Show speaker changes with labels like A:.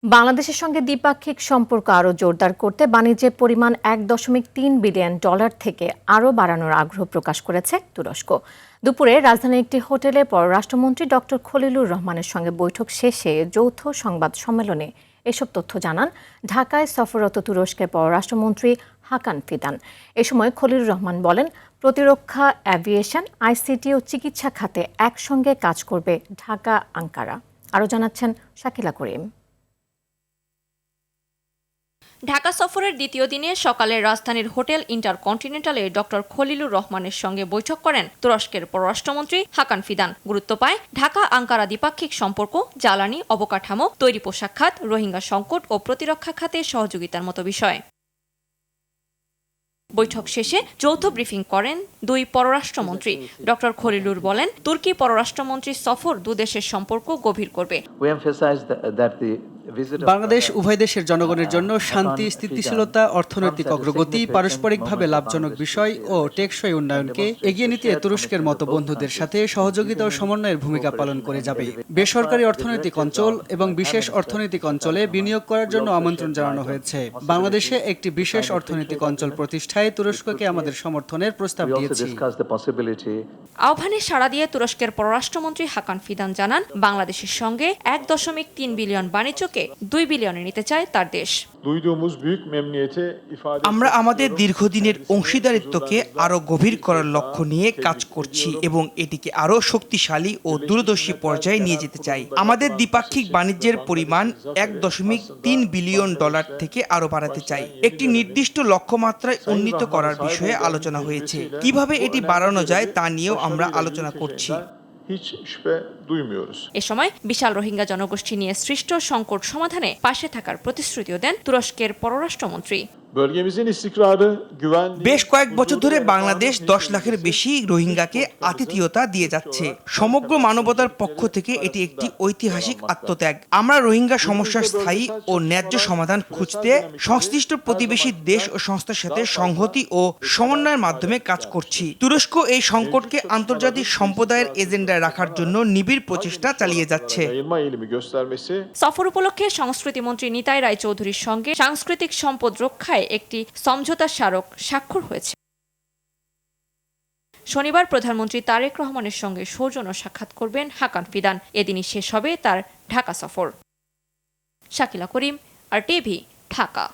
A: বাংলাদেশের সঙ্গে দ্বিপাক্ষিক সম্পর্ক আরও জোরদার করতে বাণিজ্যের পরিমাণ $1.3 বিলিয়ন থেকে আরও বাড়ানোর আগ্রহ প্রকাশ করেছে তুরস্ক। দুপুরে রাজধানীর একটি হোটেলে পররাষ্ট্রমন্ত্রী ডক্টর খলিলুর রহমানের সঙ্গে বৈঠক শেষে যৌথ সংবাদ সম্মেলনে এসব তথ্য জানান ঢাকায় সফররত তুরস্কের পররাষ্ট্রমন্ত্রী হাকান ফিদান। এ সময় খলিলুর রহমান বলেন, প্রতিরক্ষা, অ্যাভিয়েশন, আইসিটি ও চিকিৎসা খাতে একসঙ্গে কাজ করবে ঢাকা আঙ্কারা। আরও জানাচ্ছেন শাকিলা করিম।
B: ঢাকা সফরের দ্বিতীয় দিনে সকালে রাজধানীর হোটেল ইন্টারকন্টিনেন্টালে ডক্টর খলিলুর রহমানের সঙ্গে বৈঠক করেন তুরস্কের পররাষ্ট্রমন্ত্রী হাকান ফিদান। গুরুত্ব পায় ঢাকা আঙ্কারা দ্বিপাক্ষিক সম্পর্ক, জ্বালানি, অবকাঠামো, তৈরি পোশাক খাত, রোহিঙ্গা সংকট ও প্রতিরক্ষা খাতে সহযোগিতার মতো বিষয়। বৈঠক শেষে যৌথ ব্রিফিং করেন দুই পররাষ্ট্রমন্ত্রী। ডক্টর খলিলুর বলেন, তুর্কি পররাষ্ট্রমন্ত্রীর সফর দুদেশের সম্পর্ক গভীর করবে।
C: বাংলাদেশ উভয় দেশের জনগণের জন্য শান্তি, স্থিতিশীলতা, অর্থনৈতিক অগ্রগতি, পারস্পরিকভাবে লাভজনক বিষয় ও টেকসই উন্নয়নকে এগিয়ে নিতে তুরস্কের মতো বন্ধুদের সাথে সহযোগিতা ও সমন্বয়ের ভূমিকা পালন করে যাবে। বেসরকারি অর্থনৈতিক অঞ্চল এবং বিশেষ অর্থনৈতিক অঞ্চলে বিনিয়োগ করার জন্য আমন্ত্রণ জানানো হয়েছে। বাংলাদেশে একটি বিশেষ অর্থনৈতিক অঞ্চল প্রতিষ্ঠায় তুরস্ককে আমাদের সমর্থনের প্রস্তাব দিয়েছি।
B: আহ্বানে সাড়া দিয়ে তুরস্কের পররাষ্ট্রমন্ত্রী হাকান ফিদান জানান, বাংলাদেশের সঙ্গে $1.3 বিলিয়ন বাণিজ্যকে $2 বিলিয়নে নিতে চায় তার দেশ।
D: আমরা আমাদের দীর্ঘদিনের অংশীদারিত্বকে আরো গভীর করার লক্ষ্য নিয়ে কাজ করছি এবং এটিকে আরো শক্তিশালী ও দূরদর্শী পর্যায়ে নিয়ে যেতে চাই। আমাদের দ্বিপাক্ষিক বাণিজ্যের পরিমাণ $1.3 বিলিয়ন থেকে আরো বাড়াতে চাই। একটি নির্দিষ্ট লক্ষ্যমাত্রায় উন্নীত করার বিষয়ে আলোচনা হয়েছে। কিভাবে এটি বাড়ানো যায় তা নিয়েও আমরা আলোচনা করছি।
B: এ সময় বিশাল রোহিঙ্গা জনগোষ্ঠী নিয়ে সৃষ্ট সংকট সমাধানে পাশে থাকার প্রতিশ্রুতিও দেন তুরস্কের পররাষ্ট্রমন্ত্রী।
D: বেশ কয়েক বছর ধরে বাংলাদেশ 10 লাখের বেশি রোহিঙ্গাকে আতিথেয়তা দিয়ে যাচ্ছে। সমগ্র মানবতার পক্ষ থেকে এটি একটি ঐতিহাসিক আত্মত্যাগ। আমরা রোহিঙ্গা সমস্যার স্থায়ী ও ন্যায্য সমাধান খুঁজতে সংশ্লিষ্ট প্রতিবেশী দেশ ও সংস্থার সাথে সংহতি ও সমন্বয়ের মাধ্যমে কাজ করছি। তুরস্ক এই সংকটকে আন্তর্জাতিক সম্প্রদায়ের এজেন্ডায় রাখার জন্য নিবিড় প্রচেষ্টা চালিয়ে যাচ্ছে।
B: সফর উপলক্ষে সংস্কৃতি মন্ত্রী নিতাই রায়চৌধুরীর সঙ্গে সাংস্কৃতিক সম্পদ রক্ষায় একটি সমঝোতা স্মারক স্বাক্ষর হয়েছে। শনিবার প্রধানমন্ত্রী তারেক রহমানের সঙ্গে সৌজন্য সাক্ষাৎ করবেন হাকান ফিদান। এদিনই শেষ হবে তার ঢাকা সফর। শাকিলা করিম, RTV, ঢাকা।